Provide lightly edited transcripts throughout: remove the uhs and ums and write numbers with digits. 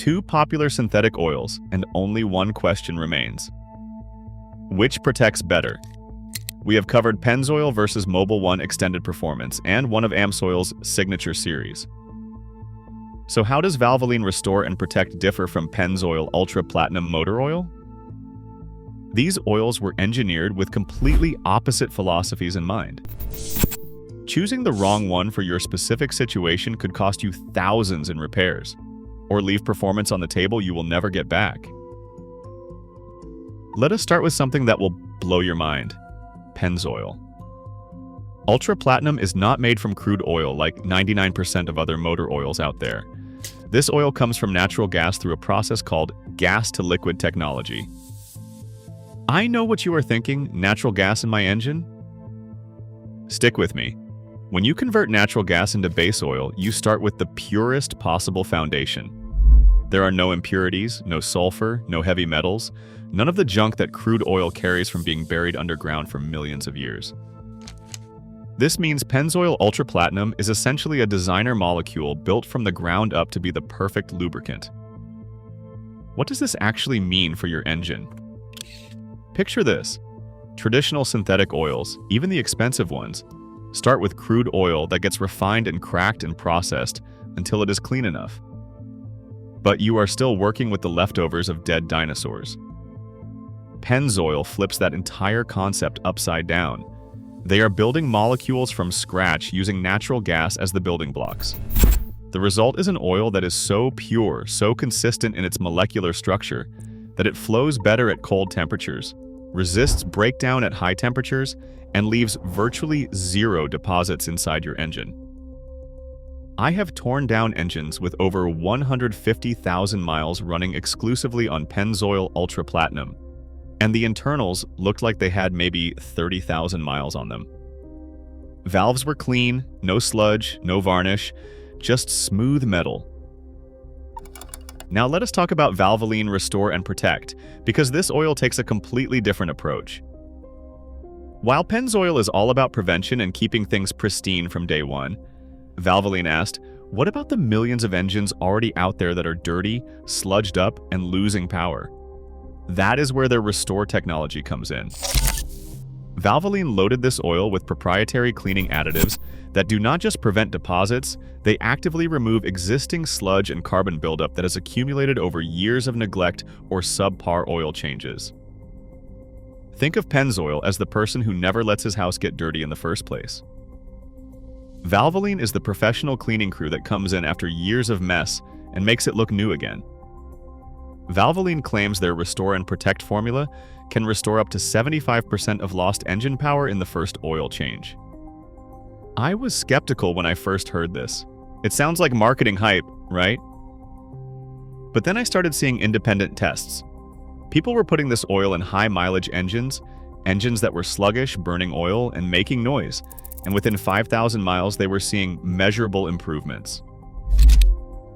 two popular synthetic oils, and only one question remains. Which protects better? We have covered Pennzoil versus Mobil 1 Extended Performance and one of Amsoil's signature series. So how does Valvoline Restore and Protect differ from Pennzoil Ultra Platinum Motor Oil? These oils were engineered with completely opposite philosophies in mind. Choosing the wrong one for your specific situation could cost you thousands in repairs, or leave performance on the table you will never get back. Let us start with something that will blow your mind: Pennzoil. Ultra Platinum is not made from crude oil like 99% of other motor oils out there. This oil comes from natural gas through a process called gas-to-liquid technology. I know what you are thinking: natural gas in my engine? Stick with me. When you convert natural gas into base oil, you start with the purest possible foundation. There are no impurities, no sulfur, no heavy metals, none of the junk that crude oil carries from being buried underground for millions of years. This means Pennzoil Ultra Platinum is essentially a designer molecule built from the ground up to be the perfect lubricant. What does this actually mean for your engine? Picture this. Traditional synthetic oils, even the expensive ones, start with crude oil that gets refined and cracked and processed until it is clean enough. But you are still working with the leftovers of dead dinosaurs. Pennzoil flips that entire concept upside down. They are building molecules from scratch using natural gas as the building blocks. The result is an oil that is so pure, so consistent in its molecular structure, that it flows better at cold temperatures, resists breakdown at high temperatures, and leaves virtually zero deposits inside your engine. I have torn down engines with over 150,000 miles running exclusively on Pennzoil Ultra Platinum, and the internals looked like they had maybe 30,000 miles on them. Valves were clean, no sludge, no varnish, just smooth metal. Now let us talk about Valvoline Restore and Protect, because this oil takes a completely different approach. While Pennzoil is all about prevention and keeping things pristine from day one, Valvoline asked, what about the millions of engines already out there that are dirty, sludged up, and losing power? That is where their Restore technology comes in. Valvoline loaded this oil with proprietary cleaning additives that do not just prevent deposits, they actively remove existing sludge and carbon buildup that has accumulated over years of neglect or subpar oil changes. Think of Pennzoil as the person who never lets his house get dirty in the first place. Valvoline is the professional cleaning crew that comes in after years of mess and makes it look new again. Valvoline claims their Restore and Protect formula can restore up to 75% of lost engine power in the first oil change. I was skeptical when I first heard this. It sounds like marketing hype, right? But then I started seeing independent tests. People were putting this oil in high-mileage engines that were sluggish, burning oil, and making noise, and within 5,000 miles they were seeing measurable improvements.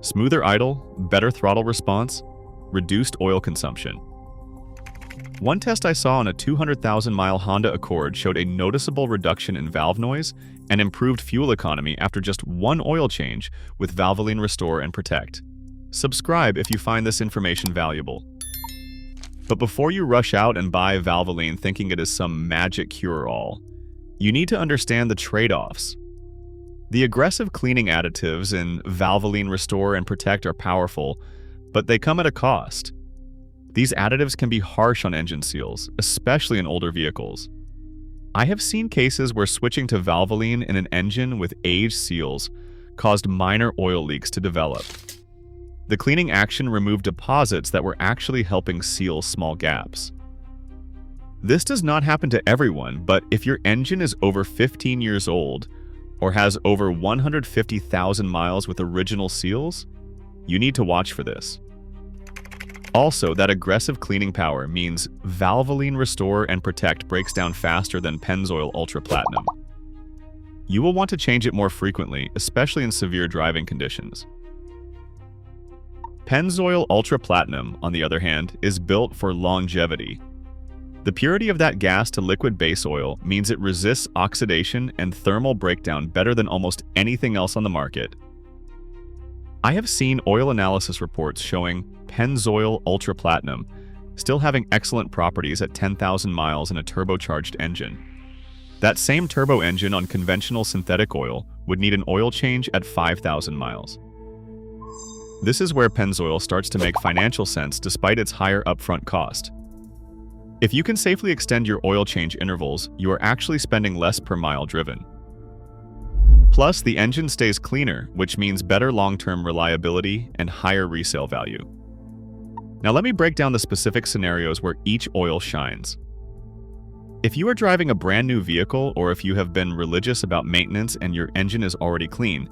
Smoother idle, better throttle response, reduced oil consumption. One test I saw on a 200,000-mile Honda Accord showed a noticeable reduction in valve noise and improved fuel economy after just one oil change with Valvoline Restore and Protect. Subscribe if you find this information valuable. But before you rush out and buy Valvoline thinking it is some magic cure-all, you need to understand the trade-offs. The aggressive cleaning additives in Valvoline Restore and Protect are powerful, but they come at a cost. These additives can be harsh on engine seals, especially in older vehicles. I have seen cases where switching to Valvoline in an engine with aged seals caused minor oil leaks to develop. The cleaning action removed deposits that were actually helping seal small gaps. This does not happen to everyone, but if your engine is over 15 years old or has over 150,000 miles with original seals, you need to watch for this. Also, that aggressive cleaning power means Valvoline Restore and Protect breaks down faster than Pennzoil Ultra Platinum. You will want to change it more frequently, especially in severe driving conditions. Pennzoil Ultra Platinum, on the other hand, is built for longevity. The purity of that gas to liquid base oil means it resists oxidation and thermal breakdown better than almost anything else on the market. I have seen oil analysis reports showing Pennzoil Ultra Platinum still having excellent properties at 10,000 miles in a turbocharged engine. That same turbo engine on conventional synthetic oil would need an oil change at 5,000 miles. This is where Pennzoil starts to make financial sense despite its higher upfront cost. If you can safely extend your oil change intervals, you are actually spending less per mile driven. Plus, the engine stays cleaner, which means better long-term reliability and higher resale value. Now let me break down the specific scenarios where each oil shines. If you are driving a brand new vehicle, or if you have been religious about maintenance and your engine is already clean,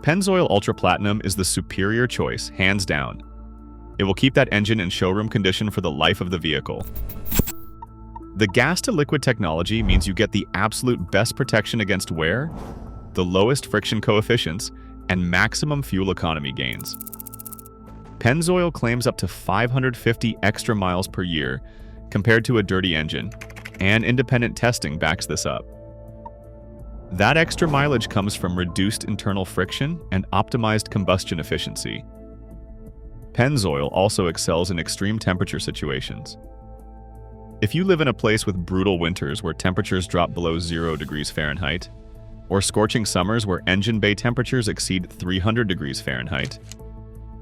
Pennzoil Ultra Platinum is the superior choice, hands down. It will keep that engine in showroom condition for the life of the vehicle. The gas-to-liquid technology means you get the absolute best protection against wear, the lowest friction coefficients, and maximum fuel economy gains. Pennzoil claims up to 550 extra miles per year compared to a dirty engine, and independent testing backs this up. That extra mileage comes from reduced internal friction and optimized combustion efficiency. Pennzoil also excels in extreme temperature situations. If you live in a place with brutal winters where temperatures drop below 0 degrees Fahrenheit, or scorching summers where engine bay temperatures exceed 300 degrees Fahrenheit,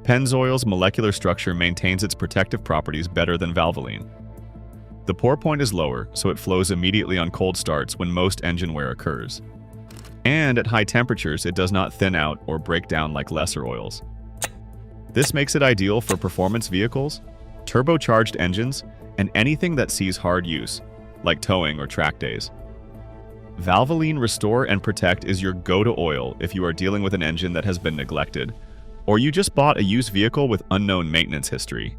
Pennzoil's molecular structure maintains its protective properties better than Valvoline. The pour point is lower, so it flows immediately on cold starts when most engine wear occurs. And at high temperatures, it does not thin out or break down like lesser oils. This makes it ideal for performance vehicles, turbocharged engines, and anything that sees hard use, like towing or track days. Valvoline Restore and Protect is your go-to oil if you are dealing with an engine that has been neglected, or you just bought a used vehicle with unknown maintenance history.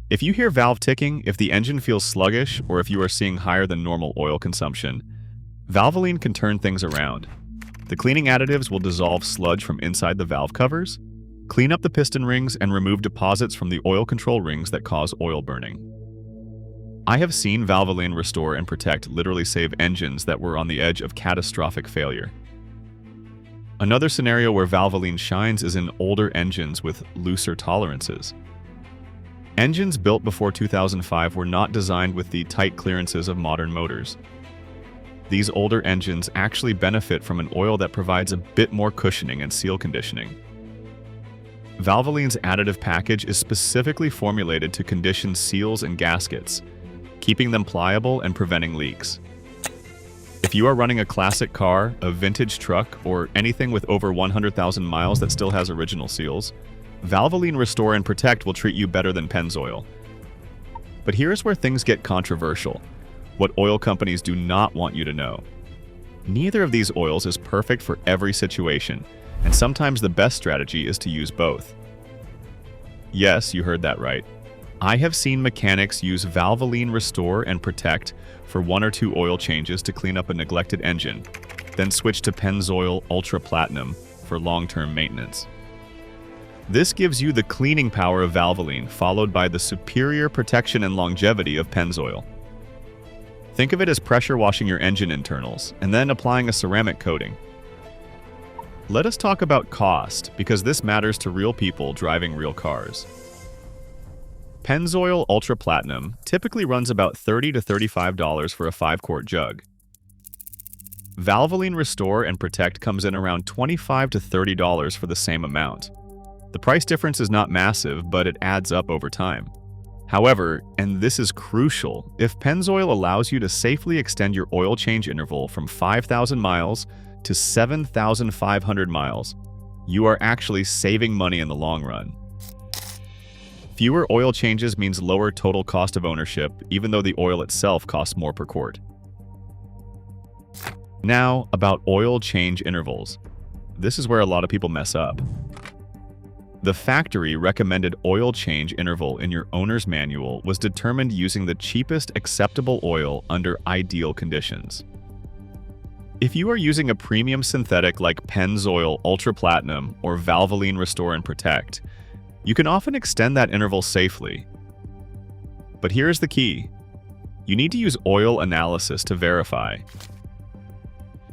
If you hear valve ticking, if the engine feels sluggish, or if you are seeing higher than normal oil consumption, Valvoline can turn things around. The cleaning additives will dissolve sludge from inside the valve covers, clean up the piston rings, and remove deposits from the oil control rings that cause oil burning. I have seen Valvoline Restore and Protect literally save engines that were on the edge of catastrophic failure. Another scenario where Valvoline shines is in older engines with looser tolerances. Engines built before 2005 were not designed with the tight clearances of modern motors. These older engines actually benefit from an oil that provides a bit more cushioning and seal conditioning. Valvoline's additive package is specifically formulated to condition seals and gaskets, keeping them pliable and preventing leaks. If you are running a classic car, a vintage truck, or anything with over 100,000 miles that still has original seals, Valvoline Restore and Protect will treat you better than Pennzoil. But here's where things get controversial. What oil companies do not want you to know. Neither of these oils is perfect for every situation, and sometimes the best strategy is to use both. Yes, you heard that right. I have seen mechanics use Valvoline Restore and Protect for 1 or 2 oil changes to clean up a neglected engine, then switch to Pennzoil Ultra Platinum for long-term maintenance. This gives you the cleaning power of Valvoline, followed by the superior protection and longevity of Pennzoil. Think of it as pressure washing your engine internals, and then applying a ceramic coating. Let us talk about cost, because this matters to real people driving real cars. Pennzoil Ultra Platinum typically runs about $30 to $35 for a 5-quart jug. Valvoline Restore and Protect comes in around $25 to $30 for the same amount. The price difference is not massive, but it adds up over time. However, and this is crucial, if Pennzoil allows you to safely extend your oil change interval from 5,000 miles to 7,500 miles, you are actually saving money in the long run. Fewer oil changes means lower total cost of ownership, even though the oil itself costs more per quart. Now, about oil change intervals. This is where a lot of people mess up. The factory recommended oil change interval in your owner's manual was determined using the cheapest acceptable oil under ideal conditions. If you are using a premium synthetic like Pennzoil Ultra Platinum or Valvoline Restore and Protect, you can often extend that interval safely. But here's the key. You need to use oil analysis to verify.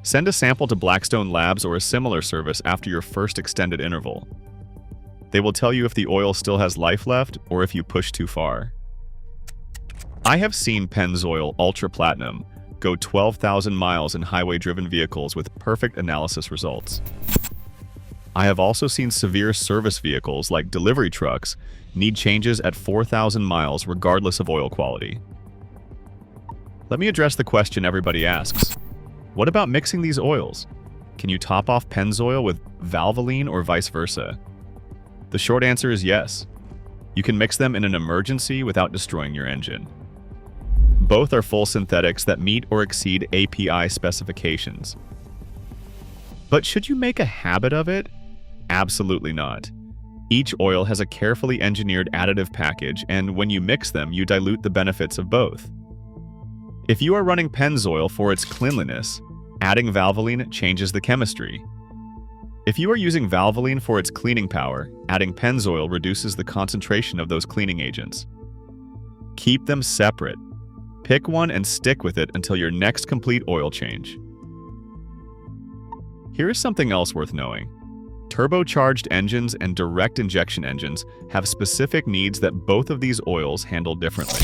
Send a sample to Blackstone Labs or a similar service after your first extended interval. They will tell you if the oil still has life left or if you push too far. I have seen Pennzoil Ultra Platinum go 12,000 miles in highway-driven vehicles with perfect analysis results. I have also seen severe service vehicles like delivery trucks need changes at 4,000 miles regardless of oil quality. Let me address the question everybody asks. What about mixing these oils? Can you top off Pennzoil with Valvoline or vice versa? The short answer is yes. You can mix them in an emergency without destroying your engine. Both are full synthetics that meet or exceed API specifications. But should you make a habit of it? Absolutely not. Each oil has a carefully engineered additive package, and when you mix them, you dilute the benefits of both. If you are running Pennzoil for its cleanliness, adding Valvoline changes the chemistry. If you are using Valvoline for its cleaning power, adding Pennzoil reduces the concentration of those cleaning agents. Keep them separate. Pick one and stick with it until your next complete oil change. Here is something else worth knowing. Turbocharged engines and direct injection engines have specific needs that both of these oils handle differently.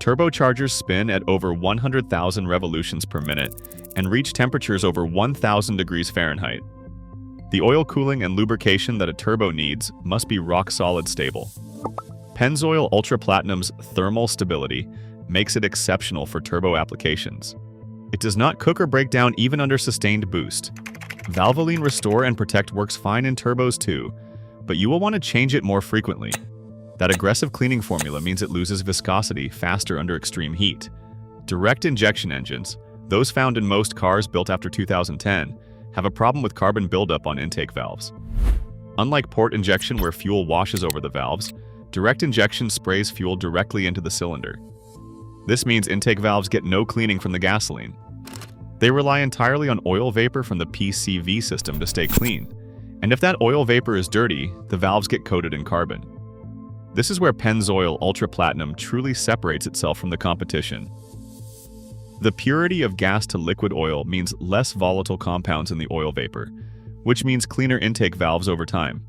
Turbochargers spin at over 100,000 revolutions per minute and reach temperatures over 1,000 degrees Fahrenheit. The oil cooling and lubrication that a turbo needs must be rock-solid stable. Pennzoil Ultra Platinum's thermal stability makes it exceptional for turbo applications. It does not cook or break down even under sustained boost. Valvoline Restore and Protect works fine in turbos too, but you will want to change it more frequently. That aggressive cleaning formula means it loses viscosity faster under extreme heat. Direct injection engines, those found in most cars built after 2010, have a problem with carbon buildup on intake valves. Unlike port injection where fuel washes over the valves, direct injection sprays fuel directly into the cylinder. This means intake valves get no cleaning from the gasoline. They rely entirely on oil vapor from the PCV system to stay clean, and if that oil vapor is dirty, the valves get coated in carbon. This is where Pennzoil Ultra Platinum truly separates itself from the competition. The purity of gas to liquid oil means less volatile compounds in the oil vapor, which means cleaner intake valves over time.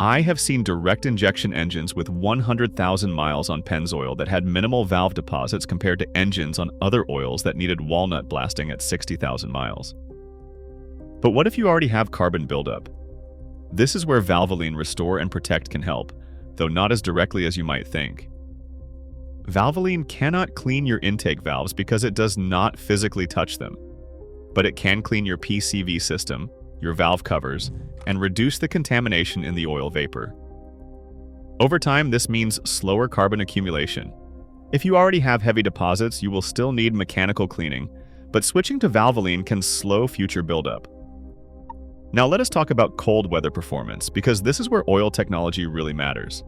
I have seen direct injection engines with 100,000 miles on Pennzoil that had minimal valve deposits compared to engines on other oils that needed walnut blasting at 60,000 miles. But what if you already have carbon buildup? This is where Valvoline Restore and Protect can help, though not as directly as you might think. Valvoline cannot clean your intake valves because it does not physically touch them, but it can clean your PCV system, your valve covers, and reduce the contamination in the oil vapor. Over time, this means slower carbon accumulation. If you already have heavy deposits, you will still need mechanical cleaning, but switching to Valvoline can slow future buildup. Now let us talk about cold weather performance, because this is where oil technology really matters.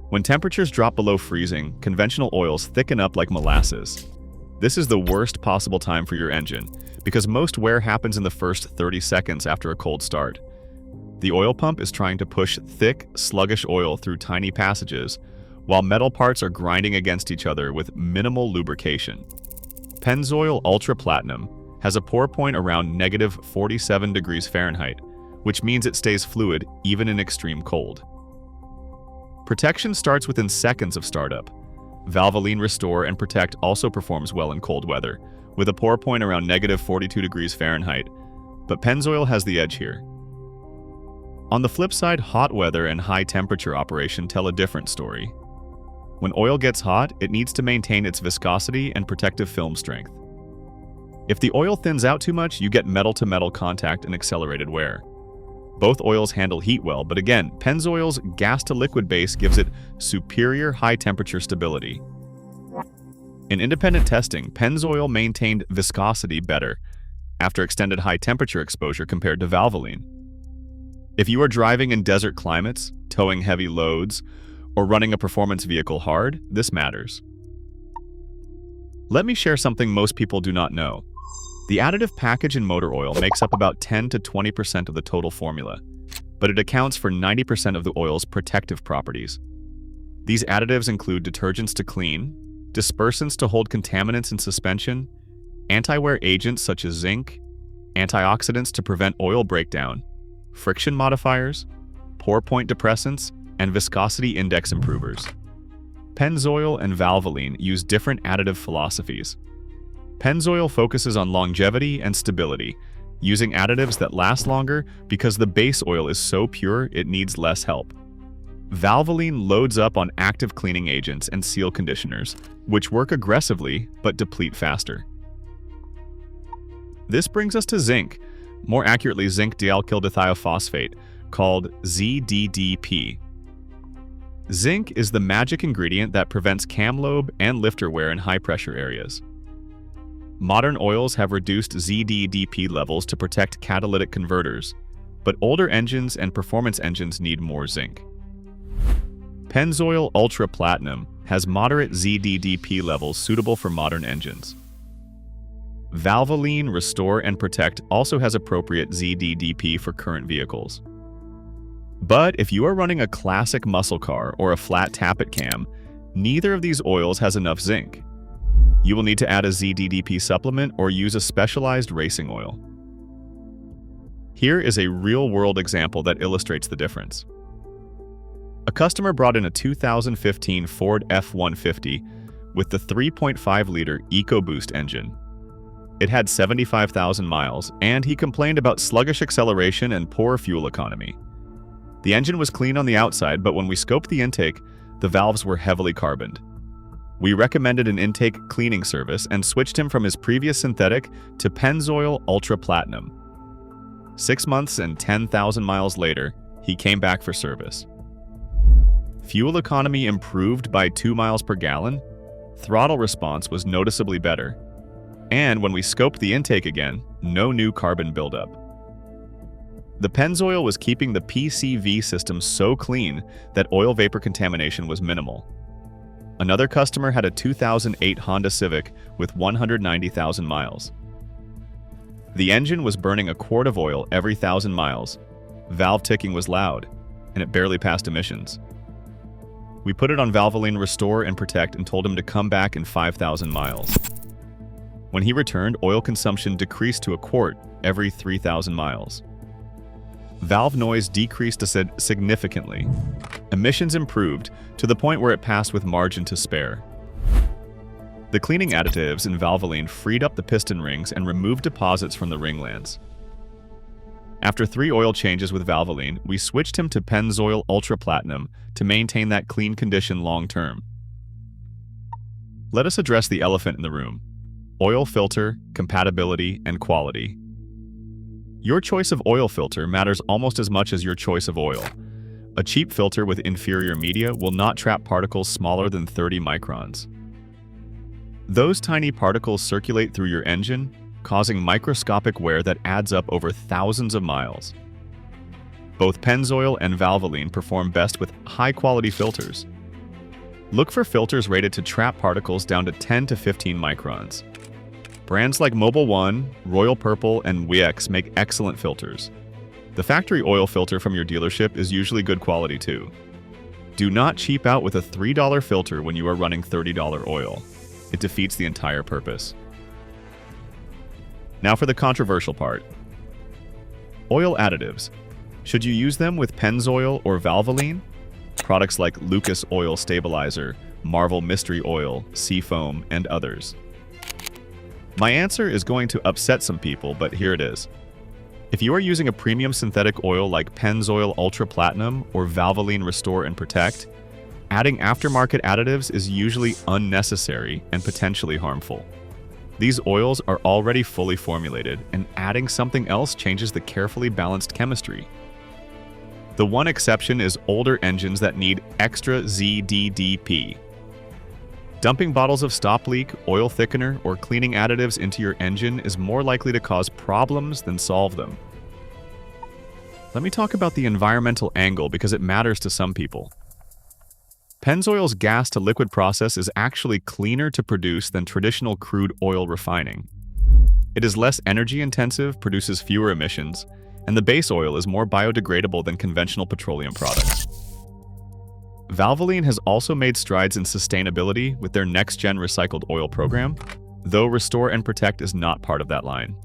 When temperatures drop below freezing, conventional oils thicken up like molasses. This is the worst possible time for your engine, because most wear happens in the first 30 seconds after a cold start. The oil pump is trying to push thick, sluggish oil through tiny passages, while metal parts are grinding against each other with minimal lubrication. Pennzoil Ultra Platinum has a pour point around -47 degrees Fahrenheit, which means it stays fluid even in extreme cold. Protection starts within seconds of startup. Valvoline Restore and Protect also performs well in cold weather, with a pour point around -42 degrees Fahrenheit, but Pennzoil has the edge here. On the flip side, hot weather and high temperature operation tell a different story. When oil gets hot, it needs to maintain its viscosity and protective film strength. If the oil thins out too much, you get metal-to-metal contact and accelerated wear. Both oils handle heat well, but again, Pennzoil's gas-to-liquid base gives it superior high-temperature stability. In independent testing, Pennzoil maintained viscosity better after extended high-temperature exposure compared to Valvoline. If you are driving in desert climates, towing heavy loads, or running a performance vehicle hard, this matters. Let me share something most people do not know. The additive package in motor oil makes up about 10 to 20% of the total formula, but it accounts for 90% of the oil's protective properties. These additives include detergents to clean, dispersants to hold contaminants in suspension, anti-wear agents such as zinc, antioxidants to prevent oil breakdown, friction modifiers, pour point depressants, and viscosity index improvers. Pennzoil and Valvoline use different additive philosophies. Pennzoil focuses on longevity and stability, using additives that last longer because the base oil is so pure it needs less help. Valvoline loads up on active cleaning agents and seal conditioners, which work aggressively but deplete faster. This brings us to zinc, more accurately zinc dialkyl-dithiophosphate, called ZDDP. Zinc is the magic ingredient that prevents cam lobe and lifter wear in high-pressure areas. Modern oils have reduced ZDDP levels to protect catalytic converters, but older engines and performance engines need more zinc. Pennzoil Ultra Platinum has moderate ZDDP levels suitable for modern engines. Valvoline Restore and Protect also has appropriate ZDDP for current vehicles. But if you are running a classic muscle car or a flat tappet cam, neither of these oils has enough zinc. You will need to add a ZDDP supplement or use a specialized racing oil. Here is a real-world example that illustrates the difference. A customer brought in a 2015 Ford F-150 with the 3.5-liter EcoBoost engine. It had 75,000 miles, and he complained about sluggish acceleration and poor fuel economy. The engine was clean on the outside, but when we scoped the intake, the valves were heavily carboned. We recommended an intake cleaning service and switched him from his previous synthetic to Pennzoil Ultra Platinum. 6 months and 10,000 miles later, he came back for service. Fuel economy improved by 2 miles per gallon, throttle response was noticeably better, and when we scoped the intake again, no new carbon buildup. The Pennzoil was keeping the PCV system so clean that oil vapor contamination was minimal. Another customer had a 2008 Honda Civic with 190,000 miles. The engine was burning a quart of oil every 1,000 miles, valve ticking was loud, and it barely passed emissions. We put it on Valvoline Restore and Protect and told him to come back in 5,000 miles. When he returned, oil consumption decreased to a quart every 3,000 miles. Valve noise decreased significantly. Emissions improved to the point where it passed with margin to spare. The cleaning additives in Valvoline freed up the piston rings and removed deposits from the ringlands. After 3 oil changes with Valvoline, we switched him to Pennzoil Ultra Platinum to maintain that clean condition long term. Let us address the elephant in the room: oil filter, compatibility, and quality. Your choice of oil filter matters almost as much as your choice of oil. A cheap filter with inferior media will not trap particles smaller than 30 microns. Those tiny particles circulate through your engine, causing microscopic wear that adds up over thousands of miles. Both Pennzoil and Valvoline perform best with high-quality filters. Look for filters rated to trap particles down to 10 to 15 microns. Brands like Mobil 1, Royal Purple, and Wiex make excellent filters. The factory oil filter from your dealership is usually good quality too. Do not cheap out with a $3 filter when you are running $30 oil. It defeats the entire purpose. Now for the controversial part. Oil additives. Should you use them with Pennzoil or Valvoline? Products like Lucas Oil Stabilizer, Marvel Mystery Oil, Seafoam, and others. My answer is going to upset some people, but here it is. If you are using a premium synthetic oil like Pennzoil Ultra Platinum or Valvoline Restore and Protect, adding aftermarket additives is usually unnecessary and potentially harmful. These oils are already fully formulated, and adding something else changes the carefully balanced chemistry. The one exception is older engines that need extra ZDDP. Dumping bottles of stop leak, oil thickener, or cleaning additives into your engine is more likely to cause problems than solve them. Let me talk about the environmental angle because it matters to some people. Pennzoil's gas-to-liquid process is actually cleaner to produce than traditional crude oil refining. It is less energy-intensive, produces fewer emissions, and the base oil is more biodegradable than conventional petroleum products. Valvoline has also made strides in sustainability with their next-gen recycled oil program, though Restore and Protect is not part of that line.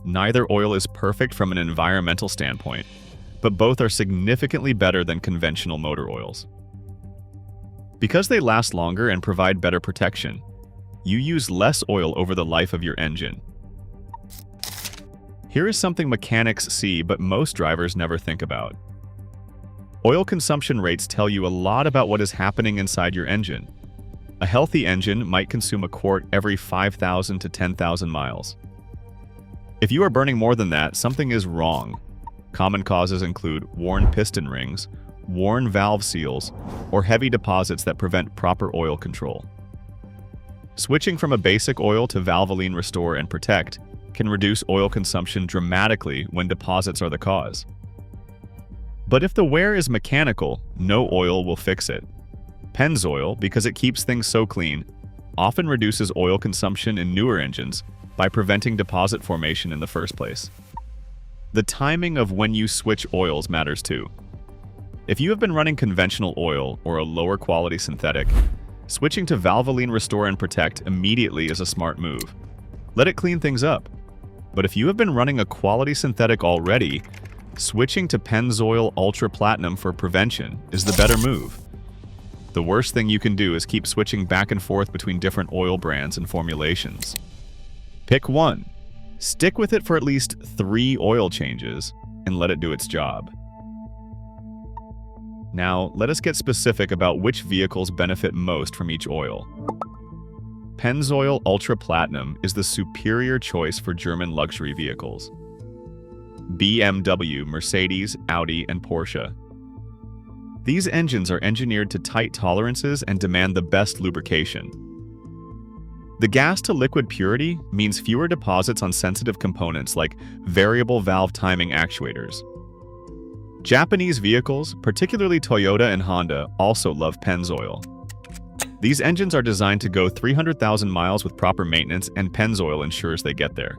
Neither oil is perfect from an environmental standpoint, but both are significantly better than conventional motor oils. Because they last longer and provide better protection, you use less oil over the life of your engine. Here is something mechanics see but most drivers never think about. Oil consumption rates tell you a lot about what is happening inside your engine. A healthy engine might consume a quart every 5,000 to 10,000 miles. If you are burning more than that, something is wrong. Common causes include worn piston rings, worn valve seals, or heavy deposits that prevent proper oil control. Switching from a basic oil to Valvoline Restore and Protect can reduce oil consumption dramatically when deposits are the cause. But if the wear is mechanical, no oil will fix it. Pennzoil, because it keeps things so clean, often reduces oil consumption in newer engines by preventing deposit formation in the first place. The timing of when you switch oils matters too. If you have been running conventional oil or a lower quality synthetic, switching to Valvoline Restore and Protect immediately is a smart move. Let it clean things up. But if you have been running a quality synthetic already, switching to Pennzoil Ultra Platinum for prevention is the better move. The worst thing you can do is keep switching back and forth between different oil brands and formulations. Pick one, stick with it for at least 3 oil changes, and let it do its job. Now, let us get specific about which vehicles benefit most from each oil. Pennzoil Ultra Platinum is the superior choice for German luxury vehicles. BMW, Mercedes, Audi, and Porsche. These engines are engineered to tight tolerances and demand the best lubrication. The gas-to-liquid purity means fewer deposits on sensitive components like variable valve timing actuators. Japanese vehicles, particularly Toyota and Honda, also love Pennzoil. These engines are designed to go 300,000 miles with proper maintenance, and Pennzoil ensures they get there.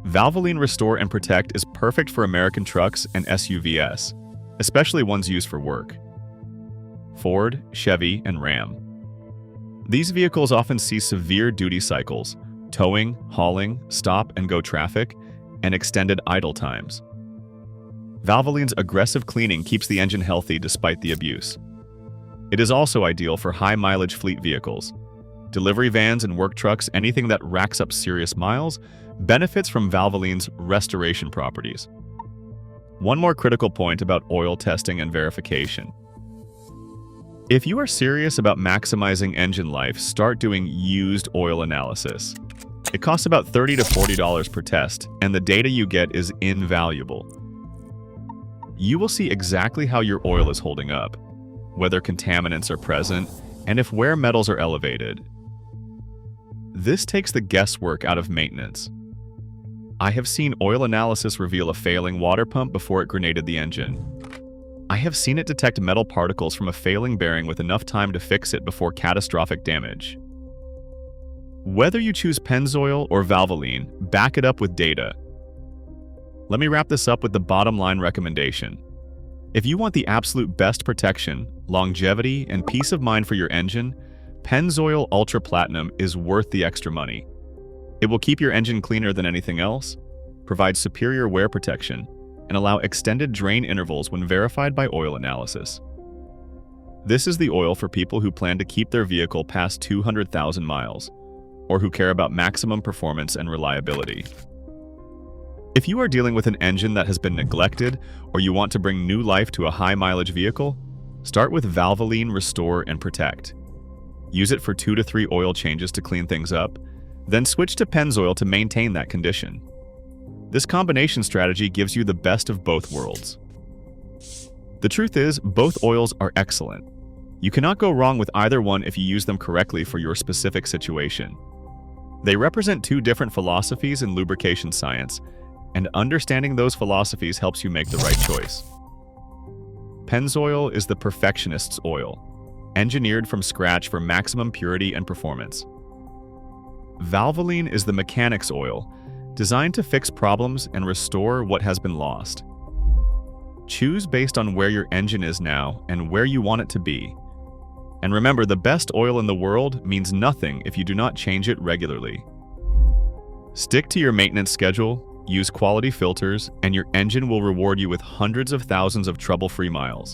Valvoline Restore and Protect is perfect for American trucks and SUVs, especially ones used for work. Ford, Chevy, and Ram. These vehicles often see severe duty cycles, towing, hauling, stop-and-go traffic, and extended idle times. Valvoline's aggressive cleaning keeps the engine healthy despite the abuse. It is also ideal for high-mileage fleet vehicles. Delivery vans and work trucks, anything that racks up serious miles, benefits from Valvoline's restoration properties. One more critical point about oil testing and verification. If you are serious about maximizing engine life, start doing used oil analysis. It costs about $30 to $40 per test, and the data you get is invaluable. You will see exactly how your oil is holding up, whether contaminants are present, and if wear metals are elevated. This takes the guesswork out of maintenance. I have seen oil analysis reveal a failing water pump before it grenaded the engine. I have seen it detect metal particles from a failing bearing with enough time to fix it before catastrophic damage. Whether you choose Pennzoil or Valvoline, back it up with data. Let me wrap this up with the bottom line recommendation. If you want the absolute best protection, longevity, and peace of mind for your engine, Pennzoil Ultra Platinum is worth the extra money. It will keep your engine cleaner than anything else, provide superior wear protection, and allow extended drain intervals when verified by oil analysis. This is the oil for people who plan to keep their vehicle past 200,000 miles, or who care about maximum performance and reliability. If you are dealing with an engine that has been neglected, or you want to bring new life to a high-mileage vehicle, start with Valvoline Restore and Protect. Use it for 2 to 3 oil changes to clean things up, then switch to Pennzoil to maintain that condition. This combination strategy gives you the best of both worlds. The truth is, both oils are excellent. You cannot go wrong with either one if you use them correctly for your specific situation. They represent 2 different philosophies in lubrication science, and understanding those philosophies helps you make the right choice. Pennzoil is the perfectionist's oil, engineered from scratch for maximum purity and performance. Valvoline is the mechanic's oil, designed to fix problems and restore what has been lost. Choose based on where your engine is now and where you want it to be. And remember, the best oil in the world means nothing if you do not change it regularly. Stick to your maintenance schedule, use quality filters, and your engine will reward you with hundreds of thousands of trouble-free miles.